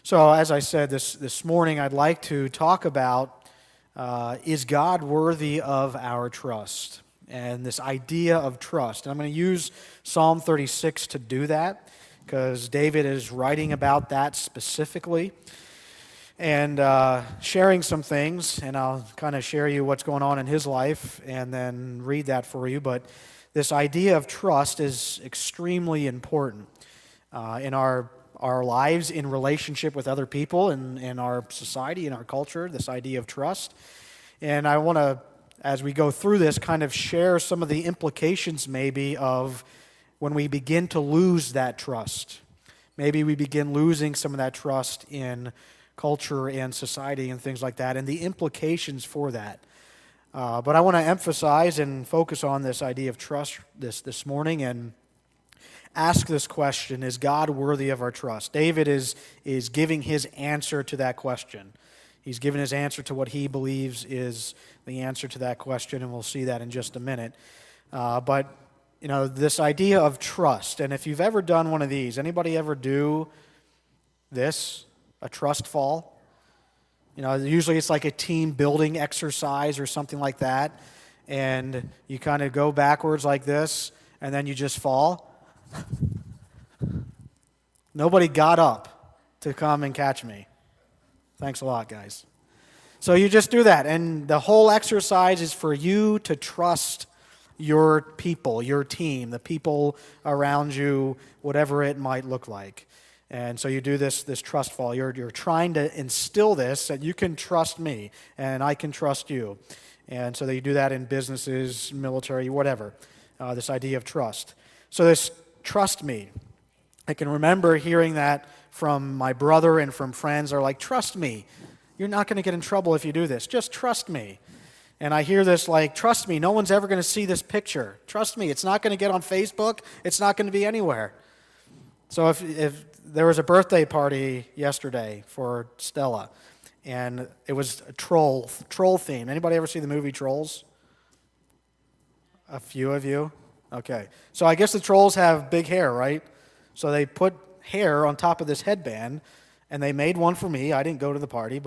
So, as I said this morning, I'd like to talk about is God worthy of our trust? And this idea of trust. And I'm going to use Psalm 36 to do that because David is writing about that specifically and sharing some things. And I'll kind of share you what's going on in his life and then read that for you. But this idea of trust is extremely important in our lives, in relationship with other people, in our society, in our culture, this idea of trust. And I want to, as we go through this, kind of share some of the implications maybe of when we begin to lose that trust. Maybe we begin losing some of that trust in culture and society and things like that, and the implications for that. But I want to emphasize and focus on this idea of trust this morning and ask this question: is God worthy of our trust? David is giving his answer to that question. He's given his answer to what he believes is the answer to that question, and we'll see that in just a minute. But this idea of trust, and if you've ever done one of these, anybody ever do this, a trust fall? Usually it's like a team building exercise or something like that, and you kind of go backwards like this, and then you just fall. Nobody got up to come and catch me. Thanks a lot, guys. So you just do that, and the whole exercise is for you to trust your people, your team, the people around you, whatever it might look like. And so you do this trust fall. You're trying to instill this, that you can trust me, and I can trust you. And so that you do that in businesses, military, whatever, this idea of trust. So this trust me. I can remember hearing that from my brother and from friends. They're like, trust me. You're not going to get in trouble if you do this. Just trust me. And I hear this like, trust me, no one's ever going to see this picture. Trust me, it's not going to get on Facebook. It's not going to be anywhere. So if there was a birthday party yesterday for Stella, and it was a troll theme. Anybody ever see the movie Trolls? A few of you? Okay. So I guess the trolls have big hair, right? So they put hair on top of this headband, and they made one for me. I didn't go to the party,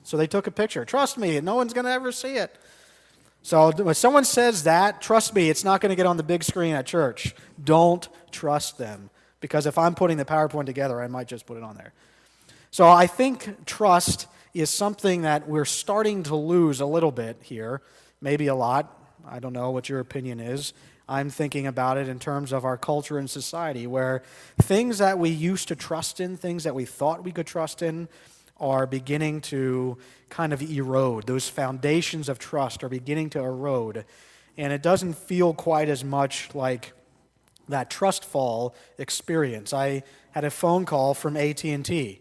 so they took a picture. Trust me, no one's going to ever see it. So when someone says that, trust me, it's not going to get on the big screen at church. Don't trust them, because if I'm putting the PowerPoint together, I might just put it on there. So I think trust is something that we're starting to lose a little bit here, maybe a lot. I don't know what your opinion is. I'm thinking about it in terms of our culture and society, where things that we used to trust in, things that we thought we could trust in, are beginning to kind of erode. Those foundations of trust are beginning to erode. And it doesn't feel quite as much like that trust fall experience. I had a phone call from AT&T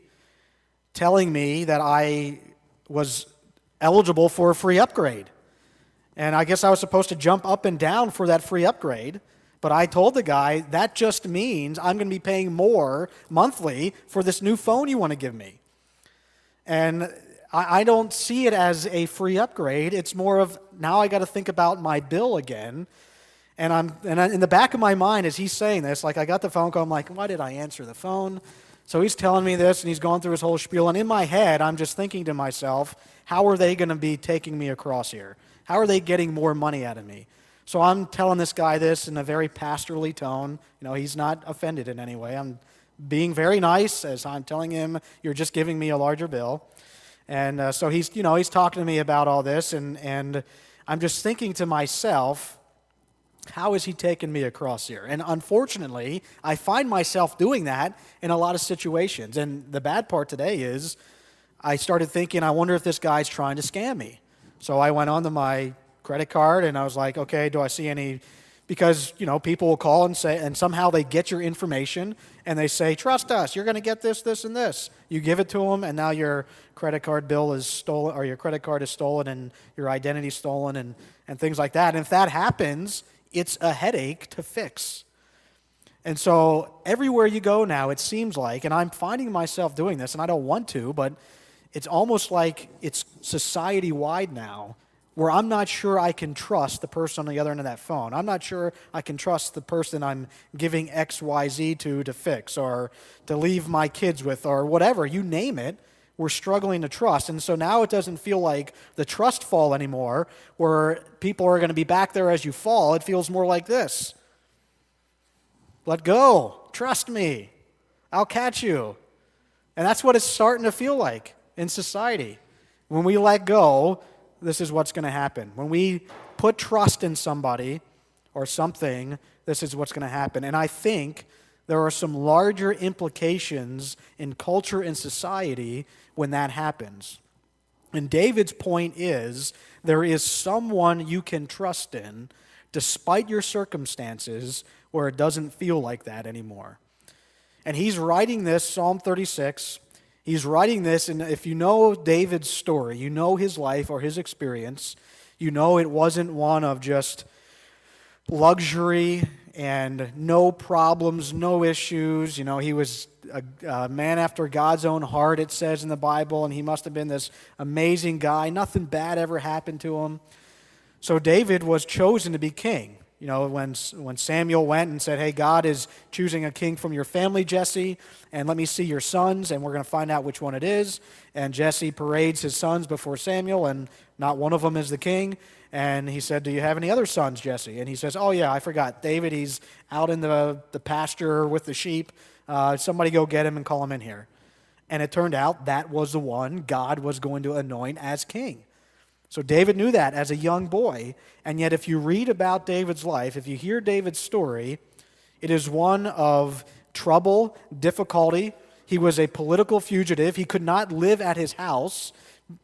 telling me that I was eligible for a free upgrade. And I guess I was supposed to jump up and down for that free upgrade, but I told the guy, that just means I'm going to be paying more monthly for this new phone you want to give me. And I don't see it as a free upgrade. It's more of, now I got to think about my bill again. And in the back of my mind, as he's saying this, like I got the phone call, I'm like, why did I answer the phone? So he's telling me this, and he's going through his whole spiel. And in my head, I'm just thinking to myself, how are they going to be taking me across here? How are they getting more money out of me? So I'm telling this guy this in a very pastorally tone. He's not offended in any way. I'm being very nice as I'm telling him, you're just giving me a larger bill. And so he's talking to me about all this, and I'm just thinking to myself, how is he taking me across here? And unfortunately, I find myself doing that in a lot of situations. And the bad part today is I started thinking, I wonder if this guy's trying to scam me. So I went onto my credit card, and I was like, okay, do I see any? Because, people will call and say, and somehow they get your information, and they say, trust us, you're going to get this, this, and this. You give it to them, and now your credit card bill is stolen, or your credit card is stolen, and your identity is stolen, and things like that. And if that happens, it's a headache to fix. And so everywhere you go now, it seems like, and I'm finding myself doing this, and I don't want to, but it's almost like it's society-wide now, where I'm not sure I can trust the person on the other end of that phone. I'm not sure I can trust the person I'm giving XYZ to fix or to leave my kids with or whatever. You name it, we're struggling to trust. And so now it doesn't feel like the trust fall anymore, where people are going to be back there as you fall. It feels more like this. Let go. Trust me. I'll catch you. And that's what it's starting to feel like in society. When we let go, this is what's going to happen. When we put trust in somebody or something, this is what's going to happen. And I think there are some larger implications in culture and society when that happens. And David's point is, there is someone you can trust in despite your circumstances where it doesn't feel like that anymore. And he's writing this, Psalm 36. He's writing this, and if you know David's story, you know his life or his experience, you know it wasn't one of just luxury and no problems, no issues. You know, he was a man after God's own heart, it says in the Bible, and he must have been this amazing guy. Nothing bad ever happened to him. So David was chosen to be king. You know, when Samuel went and said, hey, God is choosing a king from your family, Jesse, and let me see your sons, and we're going to find out which one it is. And Jesse parades his sons before Samuel, and not one of them is the king. And he said, do you have any other sons, Jesse? And he says, oh, yeah, I forgot. David, he's out in the pasture with the sheep. Somebody go get him and call him in here. And it turned out that was the one God was going to anoint as king. So David knew that as a young boy, and yet if you read about David's life, if you hear David's story, it is one of trouble, difficulty. He was a political fugitive. He could not live at his house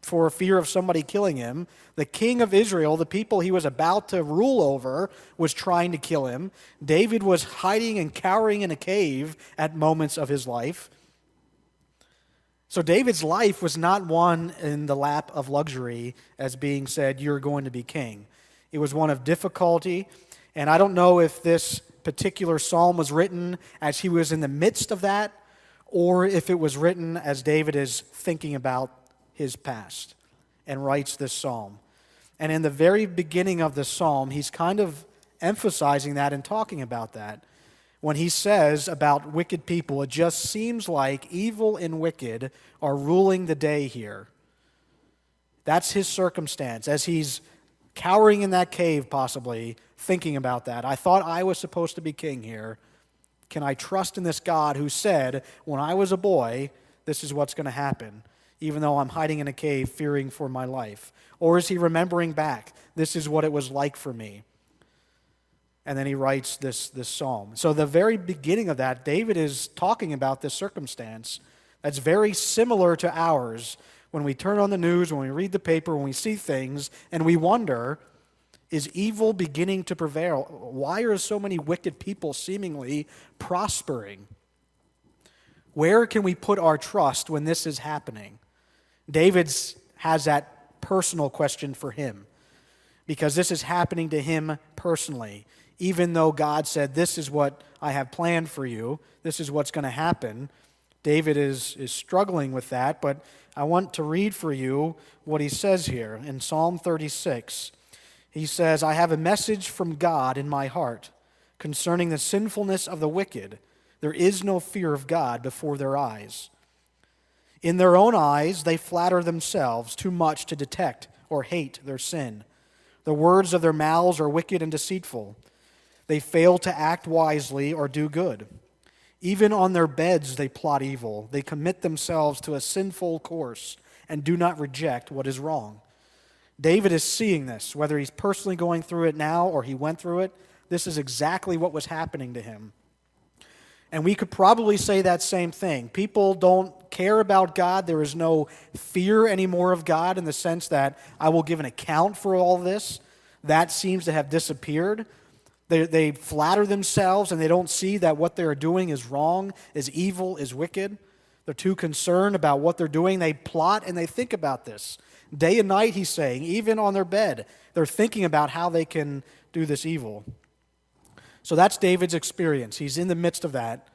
for fear of somebody killing him. The king of Israel, the people he was about to rule over, was trying to kill him. David was hiding and cowering in a cave at moments of his life. So David's life was not one in the lap of luxury as being said, you're going to be king. It was one of difficulty, and I don't know if this particular psalm was written as he was in the midst of that, or if it was written as David is thinking about his past and writes this psalm. And in the very beginning of the psalm, he's kind of emphasizing that and talking about that. When he says about wicked people, it just seems like evil and wicked are ruling the day here. That's his circumstance, as he's cowering in that cave, possibly, thinking about that. I thought I was supposed to be king here. Can I trust in this God who said, when I was a boy, this is what's going to happen, even though I'm hiding in a cave, fearing for my life? Or is he remembering back, this is what it was like for me? And then he writes this psalm. So the very beginning of that, David is talking about this circumstance that's very similar to ours. When we turn on the news, when we read the paper, when we see things, and we wonder, is evil beginning to prevail? Why are so many wicked people seemingly prospering? Where can we put our trust when this is happening? David has that personal question for him, because this is happening to him personally. Even though God said, this is what I have planned for you, this is what's going to happen, David is struggling with that. But I want to read for you what he says here in Psalm 36. He says, I have a message from God in my heart concerning the sinfulness of the wicked. There is no fear of God before their eyes. In their own eyes, they flatter themselves too much to detect or hate their sin. The words of their mouths are wicked and deceitful. They fail to act wisely or do good. Even on their beds they plot evil. They commit themselves to a sinful course and do not reject what is wrong. David is seeing this, whether he's personally going through it now or he went through it. This is exactly what was happening to him. And we could probably say that same thing. People don't care about God. There is no fear anymore of God in the sense that I will give an account for all this. That seems to have disappeared. They flatter themselves and they don't see that what they're doing is wrong, is evil, is wicked. They're too concerned about what they're doing. They plot and they think about this. Day and night, he's saying, even on their bed, they're thinking about how they can do this evil. So that's David's experience. He's in the midst of that,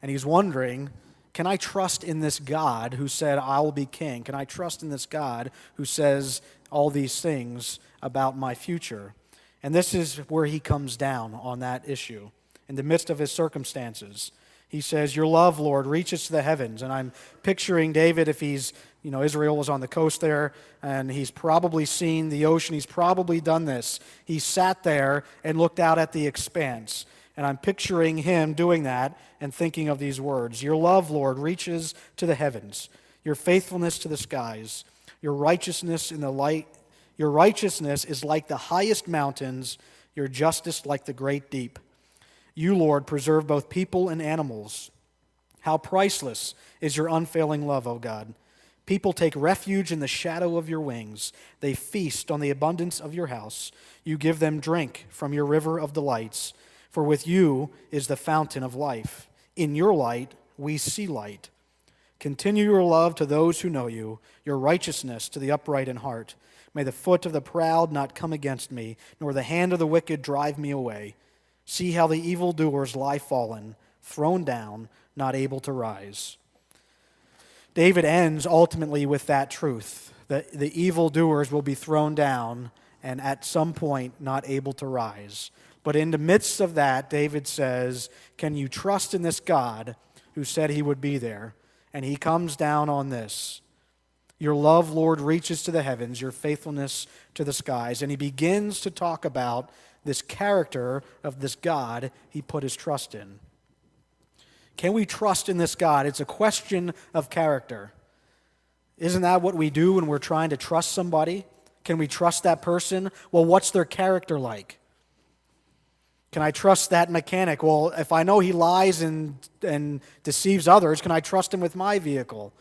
and he's wondering, Can I trust in this God who said, I will be king? Can I trust in this God who says all these things about my future? And this is where he comes down on that issue. In the midst of his circumstances, he says, your love, Lord, reaches to the heavens. And I'm picturing David, if he's, Israel was on the coast there, and he's probably seen the ocean. He's probably done this. He sat there and looked out at the expanse. And I'm picturing him doing that and thinking of these words. Your love, Lord, reaches to the heavens. Your faithfulness to the skies. Your righteousness in the light. Your righteousness is like the highest mountains. Your justice like the great deep. You, Lord, preserve both people and animals. How priceless is your unfailing love, O God. People take refuge in the shadow of your wings. They feast on the abundance of your house. You give them drink from your river of delights. For with you is the fountain of life. In your light we see light. Continue your love to those who know you, your righteousness to the upright in heart. May the foot of the proud not come against me, nor the hand of the wicked drive me away. See how the evildoers lie fallen, thrown down, not able to rise. David ends ultimately with that truth, that the evildoers will be thrown down and at some point not able to rise. But in the midst of that, David says, can you trust in this God who said he would be there? And he comes down on this. Your love, Lord, reaches to the heavens, your faithfulness to the skies. And he begins to talk about this character of this God he put his trust in. Can we trust in this God? It's a question of character. Isn't that what we do when we're trying to trust somebody? Can we trust that person? Well, what's their character like? Can I trust that mechanic? Well, if I know he lies and deceives others, can I trust him with my vehicle?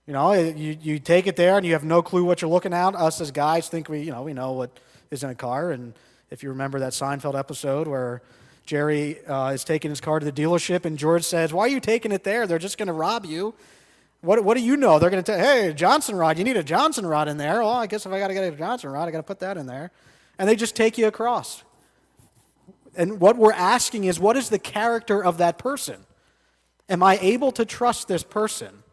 You take it there and you have no clue what you're looking at. Us as guys think we know what is in a car. And if you remember that Seinfeld episode where Jerry is taking his car to the dealership and George says, why are you taking it there? They're just going to rob you. What do you know? They're going to tell, hey, Johnson rod, you need a Johnson rod in there. Well, I guess if I got to get a Johnson rod, I got to put that in there. And they just take you across. And what we're asking is, what is the character of that person? Am I able to trust this person?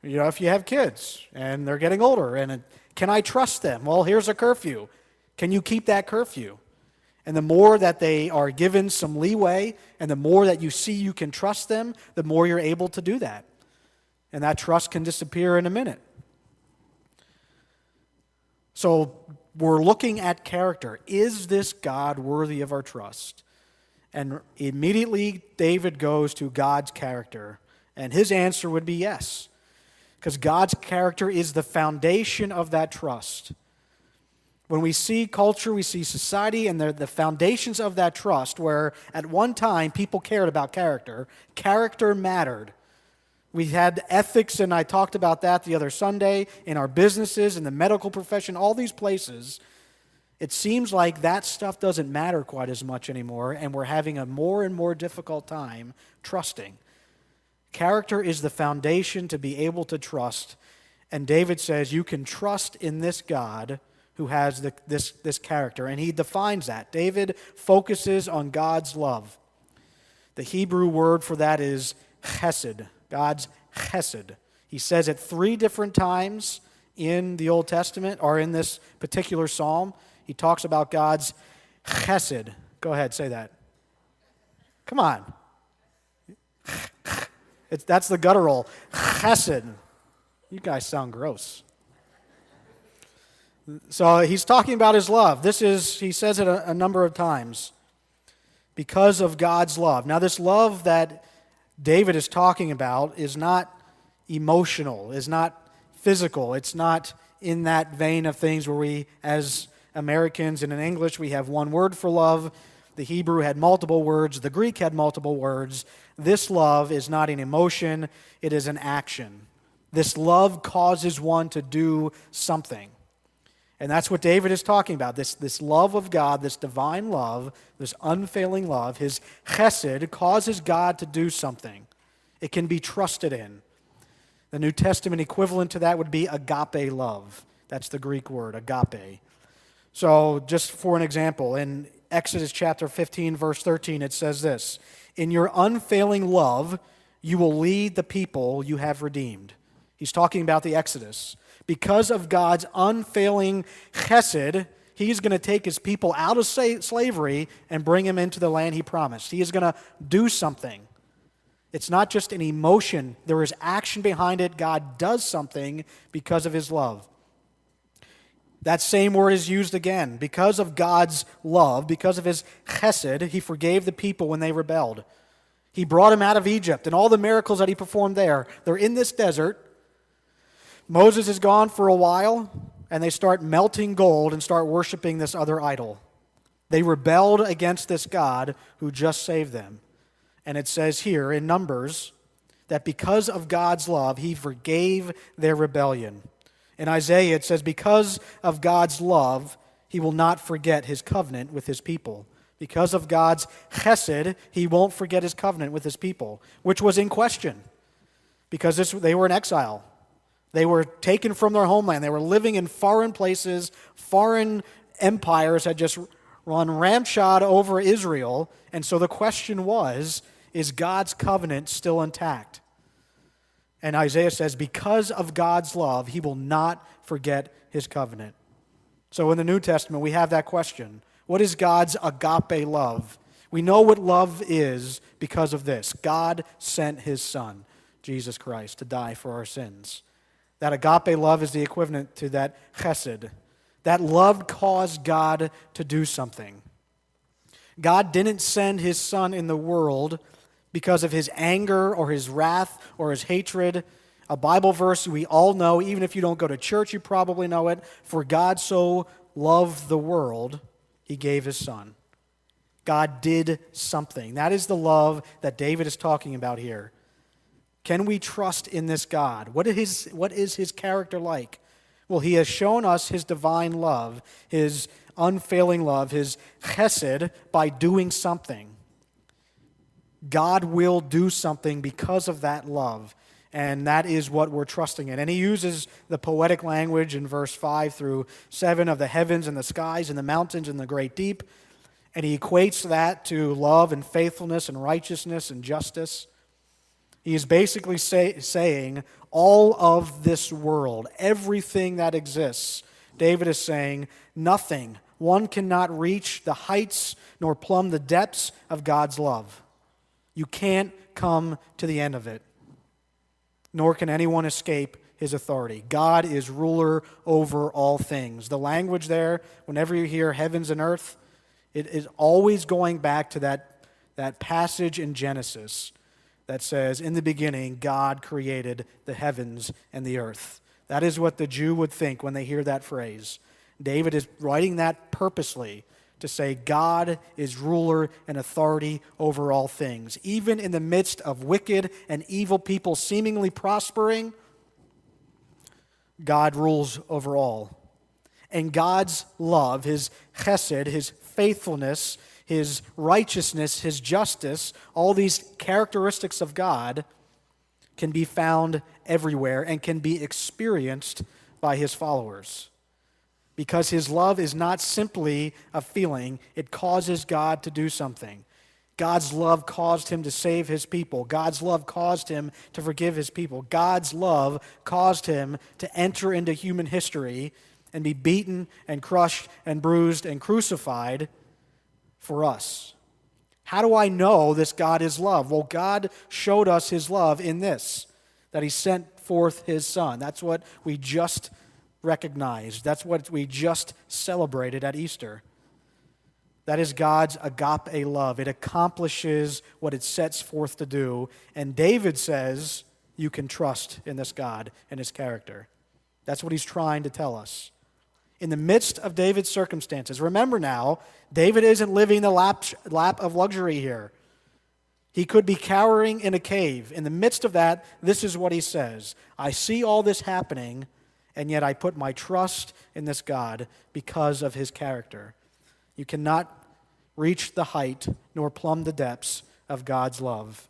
If you have kids and they're getting older, and can I trust them? Well, here's a curfew. Can you keep that curfew? And the more that they are given some leeway, and the more that you see you can trust them, the more you're able to do that. And that trust can disappear in a minute. So we're looking at character. Is this God worthy of our trust? And immediately David goes to God's character. And his answer would be yes. Because God's character is the foundation of that trust. When we see culture, we see society, and the foundations of that trust, where at one time people cared about character, character mattered. We had ethics, and I talked about that the other Sunday, in our businesses, in the medical profession, all these places. It seems like that stuff doesn't matter quite as much anymore, and we're having a more and more difficult time trusting. Character is the foundation to be able to trust, and David says you can trust in this God who has this character, and he defines that. David focuses on God's love. The Hebrew word for that is chesed, God's chesed. He says it 3 different times in the Old Testament, or in this particular psalm. He talks about God's chesed. Go ahead, say that. Come on. That's the guttural. Chesed. You guys sound gross. So he's talking about his love. He says it a number of times. Because of God's love. Now, this love that David is talking about is not emotional, is not physical. It's not in that vein of things where we, as Americans and in English, we have one word for love. The Hebrew had multiple words. The Greek had multiple words. This love is not an emotion. It is an action. This love causes one to do something. And that's what David is talking about. This love of God, this divine love, this unfailing love, his chesed causes God to do something. It can be trusted in. The New Testament equivalent to that would be agape love. That's the Greek word, agape. So just for an example, in Exodus chapter 15, verse 13, it says this, in your unfailing love, you will lead the people you have redeemed. He's talking about the Exodus. Because of God's unfailing chesed, he's going to take his people out of slavery and bring them into the land he promised. He is going to do something. It's not just an emotion. There is action behind it. God does something because of his love. That same word is used again. Because of God's love, because of his chesed, he forgave the people when they rebelled. He brought them out of Egypt, and all the miracles that he performed there, they're in this desert. Moses is gone for a while, and they start melting gold and start worshiping this other idol. They rebelled against this God who just saved them. And it says here in Numbers that because of God's love, he forgave their rebellion. In Isaiah, it says, because of God's love, he will not forget his covenant with his people. Because of God's chesed, he won't forget his covenant with his people, which was in question because they were in exile. They were taken from their homeland. They were living in foreign places. Foreign empires had just run ramshot over Israel. And so the question was, is God's covenant still intact? And Isaiah says, because of God's love, he will not forget his covenant. So in the New Testament, we have that question. What is God's agape love? We know what love is because of this. God sent his Son, Jesus Christ, to die for our sins. That agape love is the equivalent to that chesed. That love caused God to do something. God didn't send his Son in the world because of his anger or his wrath or his hatred. A Bible verse we all know, even if you don't go to church, you probably know it. For God so loved the world, he gave his Son. God did something. That is the love that David is talking about here. Can we trust in this God? What is his character like? Well, he has shown us his divine love, his unfailing love, his chesed, by doing something. God will do something because of that love, and that is what we're trusting in. And he uses the poetic language in verse 5 through 7 of the heavens and the skies and the mountains and the great deep, and he equates that to love and faithfulness and righteousness and justice. He is basically saying all of this world, everything that exists, David is saying, nothing, one cannot reach the heights nor plumb the depths of God's love. You can't come to the end of it, nor can anyone escape his authority. God is ruler over all things. The language there, whenever you hear heavens and earth, it is always going back to that passage in Genesis that says, in the beginning, God created the heavens and the earth. That is what the Jew would think when they hear that phrase. David is writing that purposely to say God is ruler and authority over all things. Even in the midst of wicked and evil people seemingly prospering, God rules over all. And God's love, his chesed, his faithfulness, his righteousness, his justice, all these characteristics of God can be found everywhere and can be experienced by his followers. Because his love is not simply a feeling, it causes God to do something. God's love caused him to save his people. God's love caused him to forgive his people. God's love caused him to enter into human history and be beaten and crushed and bruised and crucified for us. How do I know this God is love? Well, God showed us his love in this, that he sent forth his Son. That's what we just recognized. That's what we just celebrated at Easter. That is God's agape love. It accomplishes what it sets forth to do. And David says you can trust in this God and his character. That's what he's trying to tell us. In the midst of David's circumstances, remember now, David isn't living the lap of luxury here. He could be cowering in a cave. In the midst of that, this is what he says. I see all this happening, and yet I put my trust in this God because of his character. You cannot reach the height nor plumb the depths of God's love.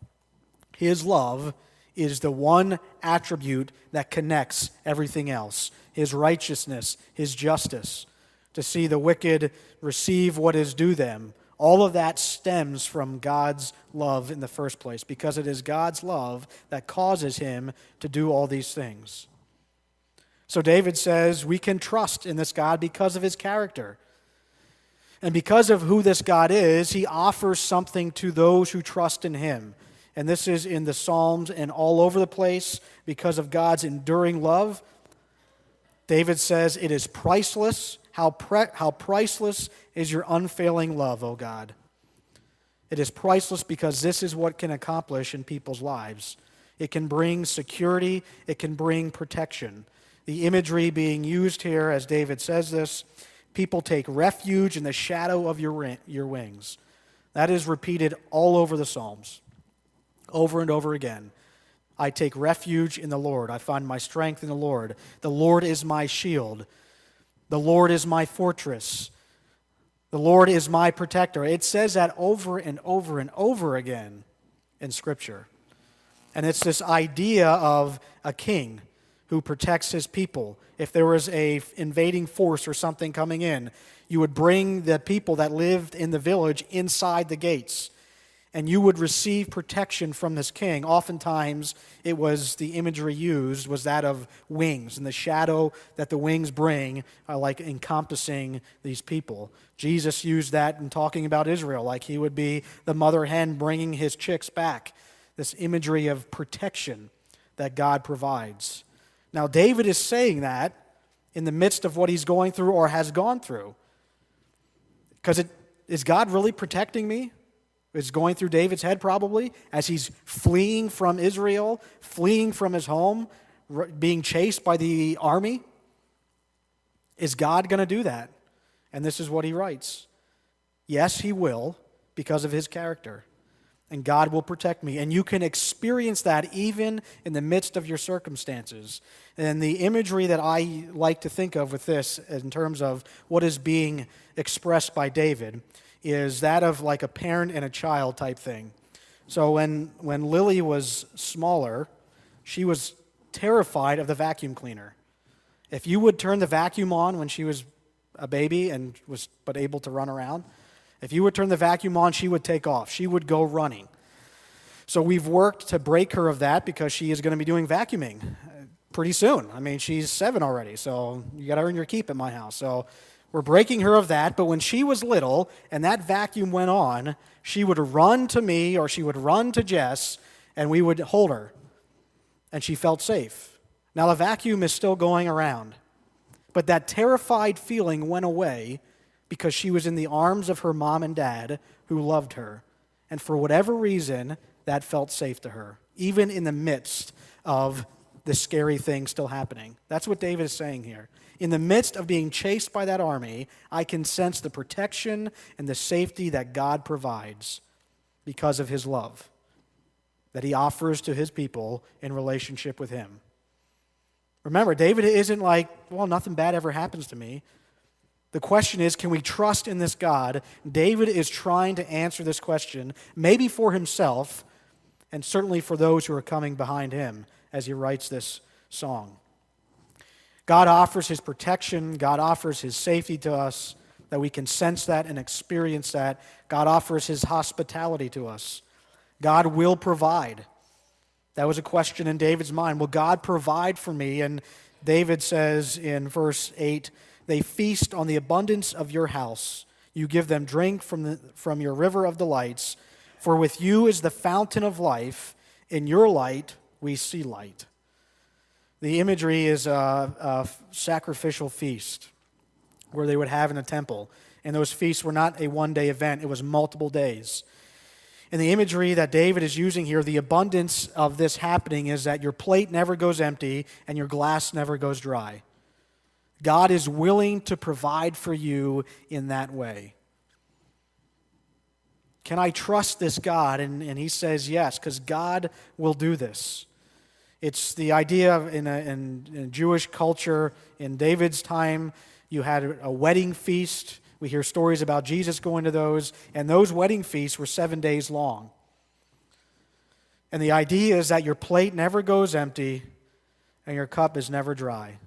His love is the one attribute that connects everything else. His righteousness, his justice. To see the wicked receive what is due them, All of that stems from God's love in the first place, because it is God's love that causes him to do all these things. So David says we can trust in this God because of his character. And because of who this God is, he offers something to those who trust in him. And this is in the Psalms and all over the place because of God's enduring love. David says, it is priceless. How priceless is your unfailing love, O God. It is priceless because this is what can accomplish in people's lives. It can bring security. It can bring protection. The imagery being used here, as David says this, people take refuge in the shadow of your wings. That is repeated all over the Psalms, over and over again. I take refuge in the Lord. I find my strength in the Lord. The Lord is my shield. The Lord is my fortress. The Lord is my protector. It says that over and over and over again in Scripture. And it's this idea of a king who protects his people. If there was an invading force or something coming in, you would bring the people that lived in the village inside the gates, and you would receive protection from this king. Oftentimes, it was the imagery used was that of wings, and the shadow that the wings bring are like encompassing these people. Jesus used that in talking about Israel, like he would be the mother hen bringing his chicks back. This imagery of protection that God provides. Now, David is saying that in the midst of what he's going through or has gone through. Because is God really protecting me? It's going through David's head probably as he's fleeing from Israel, fleeing from his home, being chased by the army. Is God going to do that? And this is what he writes. Yes, he will, because of his character. And God will protect me. And you can experience that even in the midst of your circumstances. And the imagery that I like to think of with this in terms of what is being expressed by David is that of like a parent and a child type thing. So when Lily was smaller, she was terrified of the vacuum cleaner. If you would turn the vacuum on when she was a baby and was but able to run around, if you would turn the vacuum on, she would take off. She would go running. So we've worked to break her of that because she is going to be doing vacuuming pretty soon. I mean, she's 7 already, so you got to earn your keep at my house. So we're breaking her of that. But when she was little and that vacuum went on, she would run to me or she would run to Jess and we would hold her. And she felt safe. Now the vacuum is still going around. But that terrified feeling went away because she was in the arms of her mom and dad who loved her. And for whatever reason, that felt safe to her, even in the midst of the scary thing still happening. That's what David is saying here. In the midst of being chased by that army, I can sense the protection and the safety that God provides because of his love that he offers to his people in relationship with him. Remember, David isn't like, well, nothing bad ever happens to me. The question is, can we trust in this God? David is trying to answer this question, maybe for himself, and certainly for those who are coming behind him as he writes this song. God offers his protection. God offers his safety to us, that we can sense that and experience that. God offers his hospitality to us. God will provide. That was a question in David's mind. Will God provide for me? And David says in verse 8, they feast on the abundance of your house. You give them drink from your river of delights. For with you is the fountain of life. In your light we see light. The imagery is a sacrificial feast where they would have in a temple. And those feasts were not a one-day event. It was multiple days. And the imagery that David is using here, the abundance of this happening is that your plate never goes empty and your glass never goes dry. God is willing to provide for you in that way. Can I trust this God? And he says yes, because God will do this. It's the idea of in Jewish culture, in David's time, you had a wedding feast. We hear stories about Jesus going to those, and those wedding feasts were 7 days long. And the idea is that your plate never goes empty and your cup is never dry.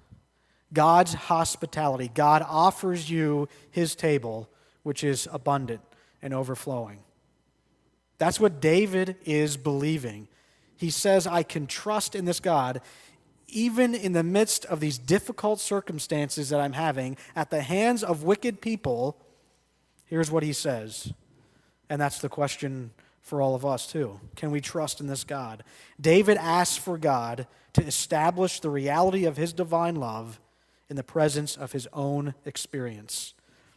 God's hospitality. God offers you his table, which is abundant. and overflowing. That's what David is believing. He says, I can trust in this God even in the midst of these difficult circumstances that I'm having at the hands of wicked people. Here's what he says, and that's the question for all of us too. Can we trust in this God? David asks for God to establish the reality of his divine love in the presence of his own experience.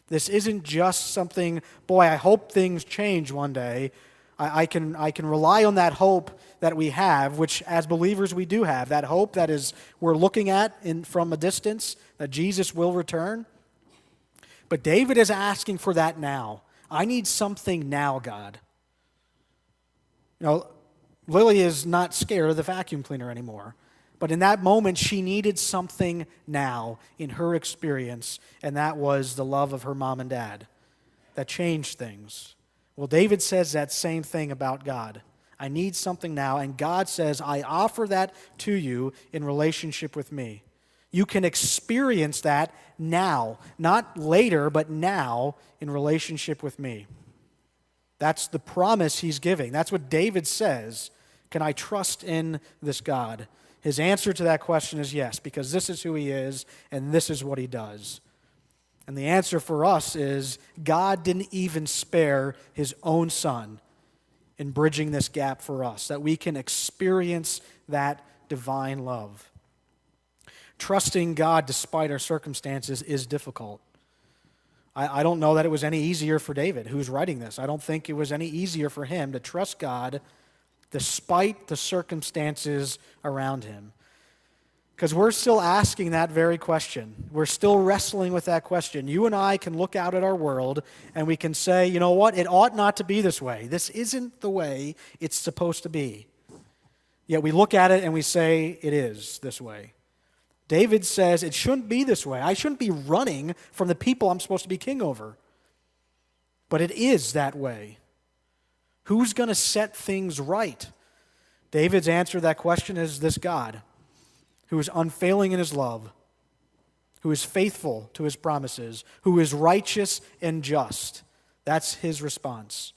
This isn't just something, boy, I hope things change one day. I can rely on that hope that we have, which as believers we do have, that hope that is we're looking at from a distance, that Jesus will return. But David is asking for that now. I need something now, God. You know, Lily is not scared of the vacuum cleaner anymore. But in that moment, she needed something now in her experience, and that was the love of her mom and dad that changed things. Well, David says that same thing about God. I need something now, and God says, I offer that to you in relationship with me. You can experience that now, not later, but now in relationship with me. That's the promise he's giving. That's what David says. Can I trust in this God? His answer to that question is yes, because this is who he is, and this is what he does. And the answer for us is God didn't even spare his own son in bridging this gap for us, that we can experience that divine love. Trusting God despite our circumstances is difficult. I don't know that it was any easier for David, who's writing this. I don't think it was any easier for him to trust God despite the circumstances around him. Because we're still asking that very question. We're still wrestling with that question. You and I can look out at our world and we can say, you know what, it ought not to be this way. This isn't the way it's supposed to be. Yet we look at it and we say, it is this way. David says, it shouldn't be this way. I shouldn't be running from the people I'm supposed to be king over. But it is that way. Who's going to set things right? David's answer to that question is this God, who is unfailing in his love, who is faithful to his promises, who is righteous and just. That's his response.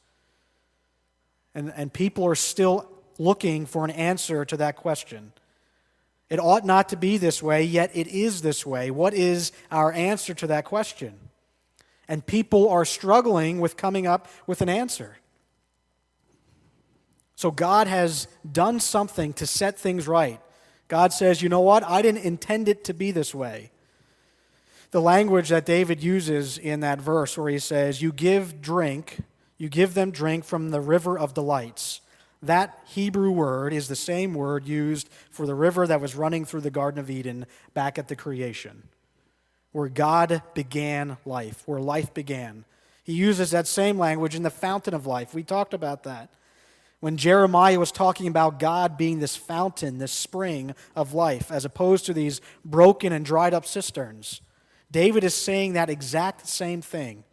And people are still looking for an answer to that question. It ought not to be this way, yet it is this way. What is our answer to that question? And people are struggling with coming up with an answer. So God has done something to set things right. God says, you know what? I didn't intend it to be this way. The language that David uses in that verse where he says, you give them drink from the river of delights. That Hebrew word is the same word used for the river that was running through the Garden of Eden back at the creation, where God began life, where life began. He uses that same language in the fountain of life. We talked about that. When Jeremiah was talking about God being this fountain, this spring of life, as opposed to these broken and dried up cisterns, David is saying that exact same thing.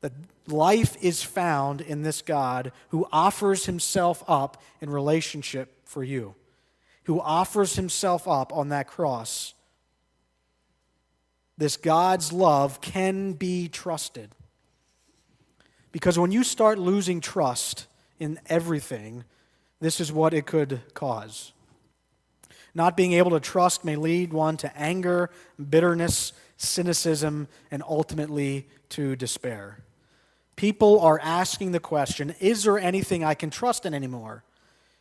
That life is found in this God who offers himself up in relationship for you, who offers himself up on that cross. This God's love can be trusted. Because when you start losing trust in everything, this is what it could cause. Not being able to trust may lead one to anger, bitterness, cynicism, and ultimately to despair. People are asking the question, is there anything I can trust in anymore?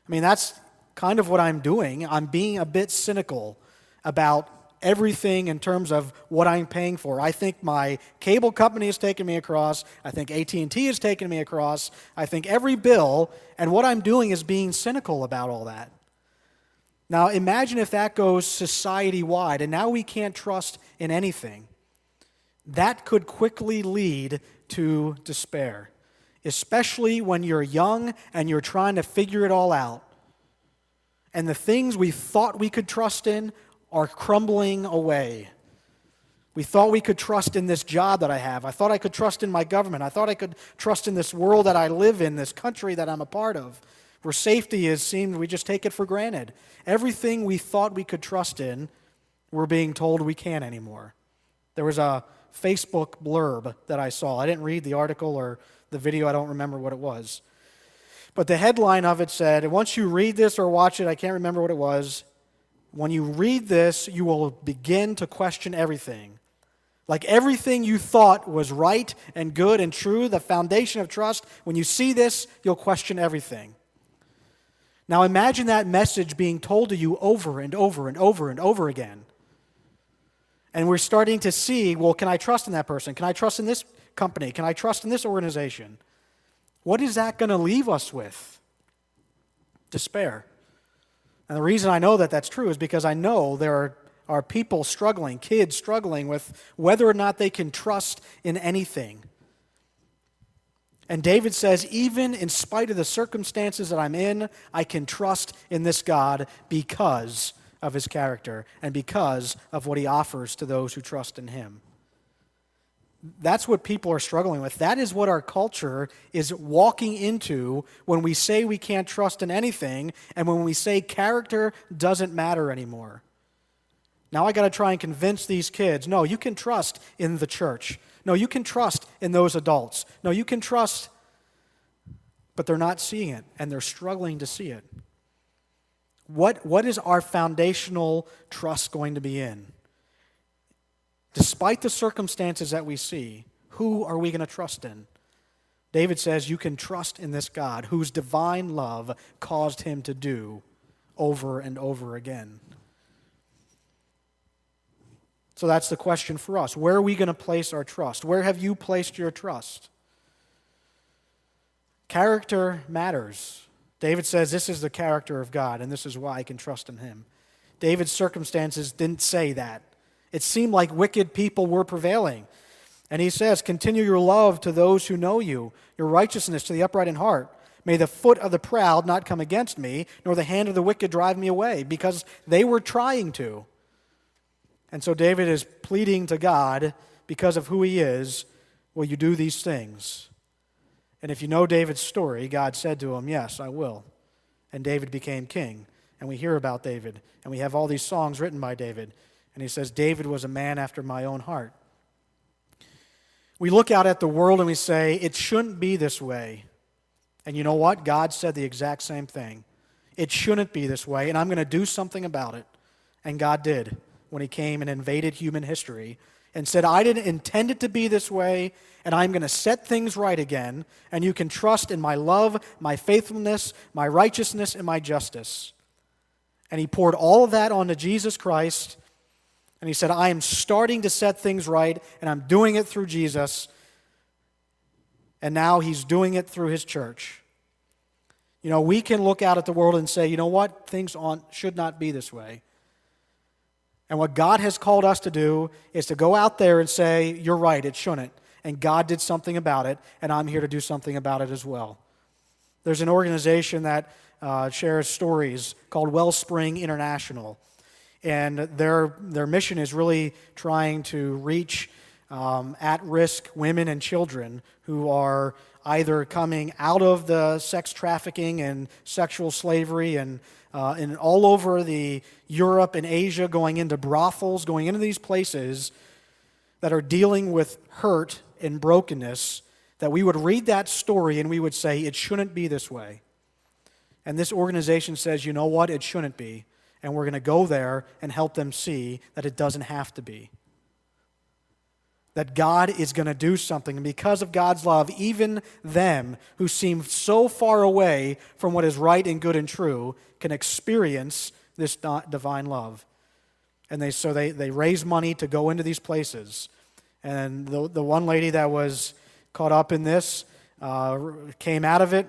I mean, that's kind of what I'm doing. I'm being a bit cynical about everything in terms of what I'm paying for. I think my cable company has taken me across. I think AT&T has taken me across. I think every bill, and what I'm doing is being cynical about all that. Now, imagine if that goes society-wide, and now we can't trust in anything. That could quickly lead to despair, especially when you're young and you're trying to figure it all out. And the things we thought we could trust in are crumbling away. We thought we could trust in this job that I have. I thought I could trust in my government. I thought I could trust in this world that I live in, this country that I'm a part of, where safety is seemed we just take it for granted. Everything we thought we could trust in, we're being told we can't anymore. There was a Facebook blurb that I saw. I didn't read the article or the video. I don't remember what it was. But the headline of it said, once you read this or watch it, I can't remember what it was, when you read this, you will begin to question everything. Like everything you thought was right and good and true, the foundation of trust, when you see this, you'll question everything. Now imagine that message being told to you over and over and over and over again. And we're starting to see, well, can I trust in that person? Can I trust in this company? Can I trust in this organization? What is that going to leave us with? Despair. And the reason I know that that's true is because I know there are people struggling, kids struggling with whether or not they can trust in anything. And David says, even in spite of the circumstances that I'm in, I can trust in this God because of his character and because of what he offers to those who trust in him. That's what people are struggling with. That is what our culture is walking into when we say we can't trust in anything and when we say character doesn't matter anymore. Now I got to try and convince these kids, no, you can trust in the church. No, you can trust in those adults. No, you can trust, but they're not seeing it and they're struggling to see it. What is our foundational trust going to be in? Despite the circumstances that we see, who are we going to trust in? David says you can trust in this God whose divine love caused him to do over and over again. So that's the question for us. Where are we going to place our trust? Where have you placed your trust? Character matters. David says this is the character of God, and this is why I can trust in him. David's circumstances didn't say that. It seemed like wicked people were prevailing. And he says, continue your love to those who know you, your righteousness to the upright in heart. May the foot of the proud not come against me, nor the hand of the wicked drive me away, because they were trying to. And so David is pleading to God, because of who he is, will you do these things? And if you know David's story, God said to him, yes, I will. And David became king. And we hear about David. And we have all these songs written by David. And he says, David was a man after my own heart. We look out at the world and we say, it shouldn't be this way. And you know what? God said the exact same thing. It shouldn't be this way, and I'm going to do something about it. And God did when he came and invaded human history and said, I didn't intend it to be this way, and I'm going to set things right again, and you can trust in my love, my faithfulness, my righteousness, and my justice. And he poured all of that onto Jesus Christ, and he said, I am starting to set things right, and I'm doing it through Jesus, and now he's doing it through his church. You know, we can look out at the world and say, you know what, things should not be this way. And what God has called us to do is to go out there and say, you're right, it shouldn't. And God did something about it, and I'm here to do something about it as well. There's an organization that shares stories called Wellspring International. And their mission is really trying to reach at-risk women and children who are either coming out of the sex trafficking and sexual slavery and all over the Europe and Asia, going into brothels, going into these places that are dealing with hurt and brokenness, that we would read that story and we would say, it shouldn't be this way. And this organization says, you know what, it shouldn't be. And we're going to go there and help them see that it doesn't have to be. That God is going to do something. And because of God's love, even them who seem so far away from what is right and good and true can experience this divine love. And they raise money to go into these places. And the one lady that was caught up in this came out of it.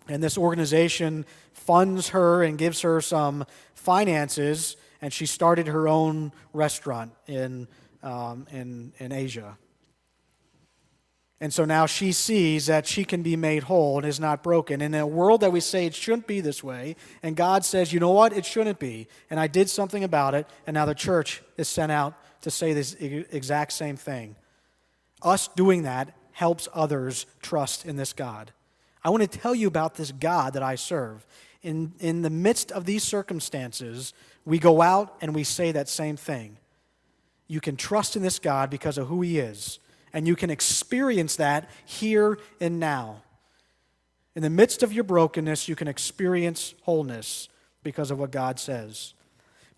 And this organization funds her and gives her some finances. And she started her own restaurant in Asia. And so now she sees that she can be made whole and is not broken. In a world that we say it shouldn't be this way, and God says, you know what, it shouldn't be. And I did something about it, and now the church is sent out to say this exact same thing. Us doing that helps others trust in this God. I want to tell you about this God that I serve. In the midst of these circumstances, we go out and we say that same thing. You can trust in this God because of who he is, and you can experience that here and now. In the midst of your brokenness, you can experience wholeness because of what God says.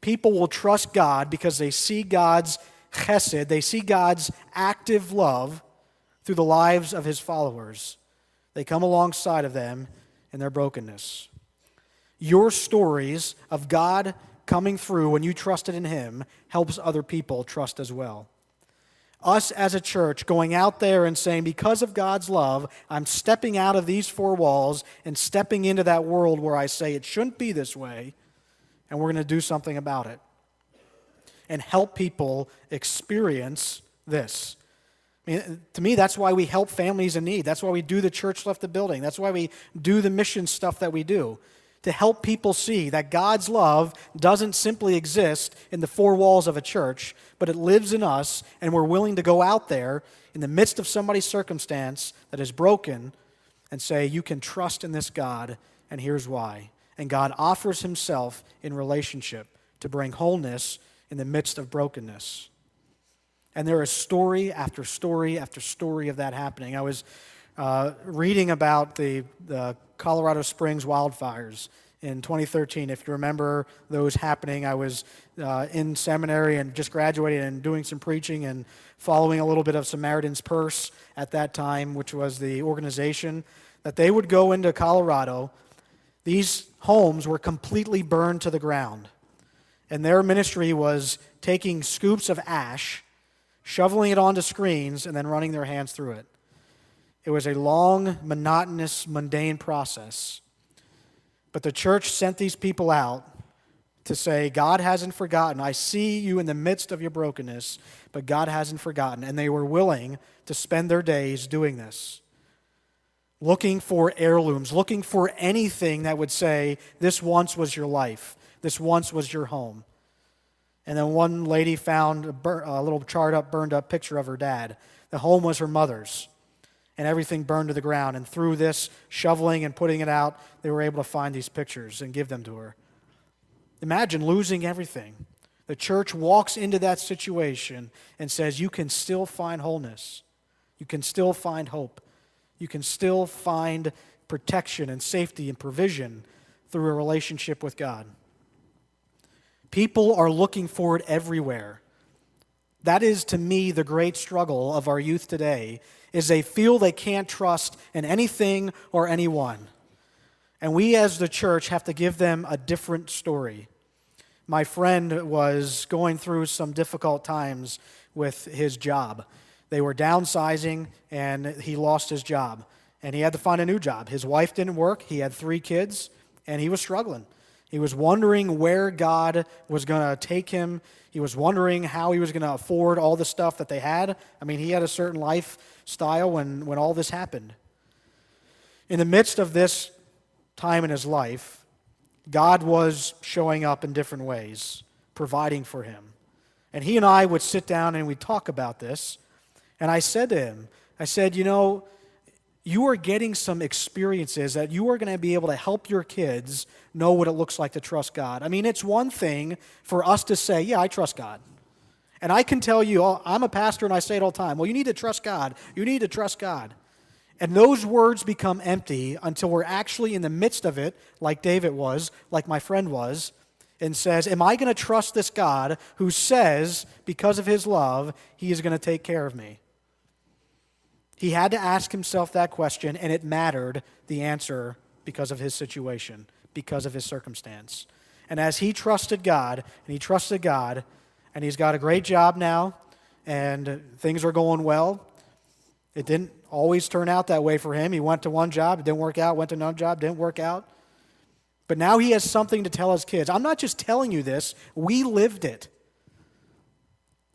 People will trust God because they see God's chesed, they see God's active love through the lives of his followers. They come alongside of them in their brokenness. Your stories of God coming through when you trusted in him helps other people trust as well. Us as a church going out there and saying, because of God's love, I'm stepping out of these four walls and stepping into that world where I say it shouldn't be this way, and we're going to do something about it and help people experience this. I mean, to me, that's why we help families in need. That's why we do the church left the building. That's why we do the mission stuff that we do, to help people see that God's love doesn't simply exist in the four walls of a church, but it lives in us, and we're willing to go out there in the midst of somebody's circumstance that is broken and say, you can trust in this God, and here's why. And God offers himself in relationship to bring wholeness in the midst of brokenness. And there is story after story after story of that happening. I was reading about the Colorado Springs wildfires in 2013. If you remember those happening, I was in seminary and just graduated and doing some preaching and following a little bit of Samaritan's Purse at that time, which was the organization that they would go into Colorado. These homes were completely burned to the ground. And their ministry was taking scoops of ash, shoveling it onto screens, and then running their hands through it. It was a long, monotonous, mundane process. But the church sent these people out to say, God hasn't forgotten. I see you in the midst of your brokenness, but God hasn't forgotten. And they were willing to spend their days doing this, looking for heirlooms, looking for anything that would say, this once was your life, this once was your home. And then one lady found a little charred up, burned up picture of her dad. The home was her mother's, and everything burned to the ground. And through this shoveling and putting it out, they were able to find these pictures and give them to her. Imagine losing everything. The church walks into that situation and says, you can still find wholeness. You can still find hope. You can still find protection and safety and provision through a relationship with God. People are looking for it everywhere. That is, to me, the great struggle of our youth today, is they feel they can't trust in anything or anyone. And we as the church have to give them a different story. My friend was going through some difficult times with his job. They were downsizing, and he lost his job. And he had to find a new job. His wife didn't work. He had 3 kids, and he was struggling. He was wondering where God was going to take him. He was wondering how he was going to afford all the stuff that they had. I mean, he had a certain lifestyle when all this happened. In the midst of this time in his life, God was showing up in different ways, providing for him. And he and I would sit down and we'd talk about this. And I said to him, you know, you are getting some experiences that you are going to be able to help your kids know what it looks like to trust God. I mean, it's one thing for us to say, yeah, I trust God. And I can tell you, I'm a pastor and I say it all the time, well, you need to trust God. You need to trust God. And those words become empty until we're actually in the midst of it, like David was, like my friend was, and says, am I going to trust this God who says, because of his love, he is going to take care of me? He had to ask himself that question, and it mattered, the answer, because of his situation, because of his circumstance. And as he trusted God, and he's got a great job now, and things are going well. It didn't always turn out that way for him. He went to one job, it didn't work out, went to another job, didn't work out. But now he has something to tell his kids. I'm not just telling you this, we lived it.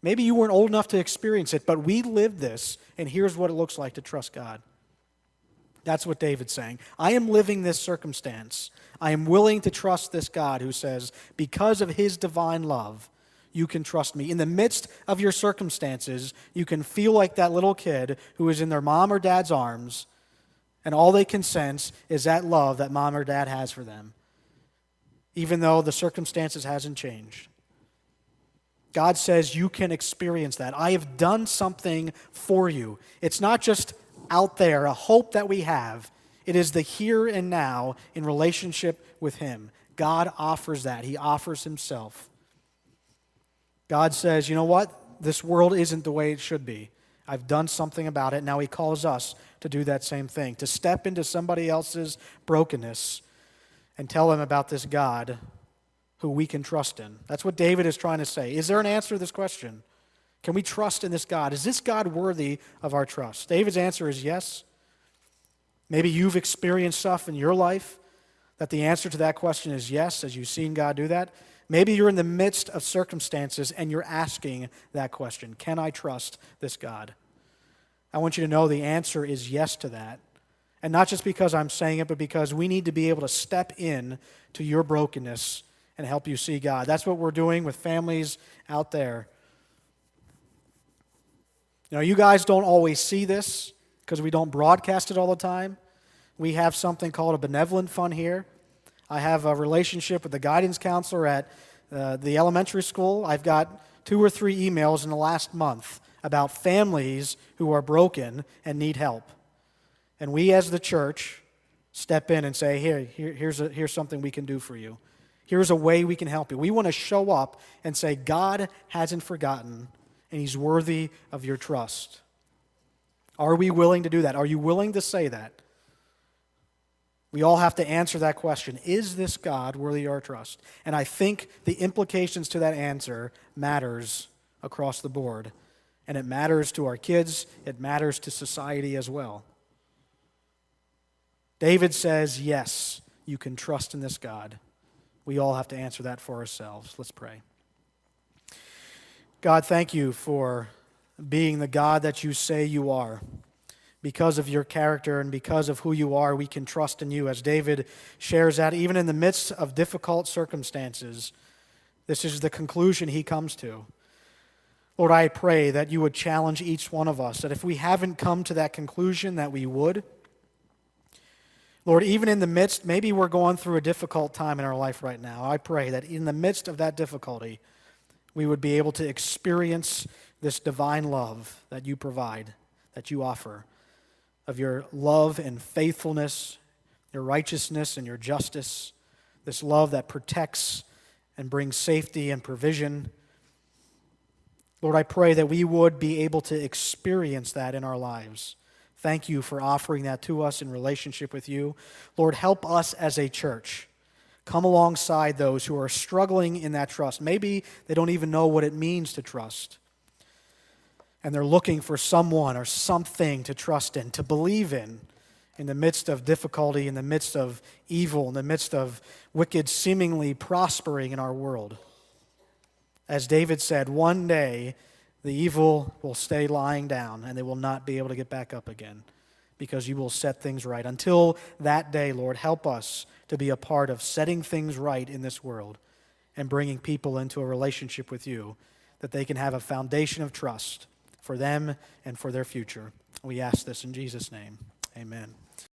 Maybe you weren't old enough to experience it, but we lived this, and here's what it looks like to trust God. That's what David's saying. I am living this circumstance. I am willing to trust this God who says, because of his divine love, you can trust me. In the midst of your circumstances, you can feel like that little kid who is in their mom or dad's arms, and all they can sense is that love that mom or dad has for them, even though the circumstances hasn't changed. God says you can experience that. I have done something for you. It's not just out there, a hope that we have. It is the here and now in relationship with Him. God offers that. He offers Himself. God says, you know what? This world isn't the way it should be. I've done something about it. Now He calls us to do that same thing, to step into somebody else's brokenness and tell them about this God who we can trust in. That's what David is trying to say. Is there an answer to this question? Can we trust in this God? Is this God worthy of our trust? David's answer is yes. Maybe you've experienced stuff in your life that the answer to that question is yes, as you've seen God do that. Maybe you're in the midst of circumstances and you're asking that question. Can I trust this God? I want you to know the answer is yes to that. And not just because I'm saying it, but because we need to be able to step in to your brokenness and help you see God. That's what we're doing with families out there. You know, you guys don't always see this because we don't broadcast it all the time. We have something called a benevolent fund here. I have a relationship with the guidance counselor at the elementary school. I've got 2 or 3 emails in the last month about families who are broken and need help. And we as the church step in and say, here's something we can do for you. Here's a way we can help you. We want to show up and say, God hasn't forgotten, and He's worthy of your trust. Are we willing to do that? Are you willing to say that? We all have to answer that question. Is this God worthy of our trust? And I think the implications to that answer matters across the board. And it matters to our kids. It matters to society as well. David says, yes, you can trust in this God. We all have to answer that for ourselves. Let's pray. God, thank you for being the God that you say you are. Because of your character and because of who you are, we can trust in you. As David shares that, even in the midst of difficult circumstances, this is the conclusion he comes to. Lord, I pray that you would challenge each one of us, that if we haven't come to that conclusion, that we would. Lord, even in the midst, maybe we're going through a difficult time in our life right now. I pray that in the midst of that difficulty, we would be able to experience this divine love that you provide, that you offer, of your love and faithfulness, your righteousness and your justice, this love that protects and brings safety and provision. Lord, I pray that we would be able to experience that in our lives. Thank you for offering that to us in relationship with you. Lord, help us as a church come alongside those who are struggling in that trust. Maybe they don't even know what it means to trust. And they're looking for someone or something to trust in, to believe in the midst of difficulty, in the midst of evil, in the midst of wicked seemingly prospering in our world. As David said, one day the evil will stay lying down and they will not be able to get back up again because you will set things right. Until that day, Lord, help us to be a part of setting things right in this world and bringing people into a relationship with you that they can have a foundation of trust for them and for their future. We ask this in Jesus' name. Amen.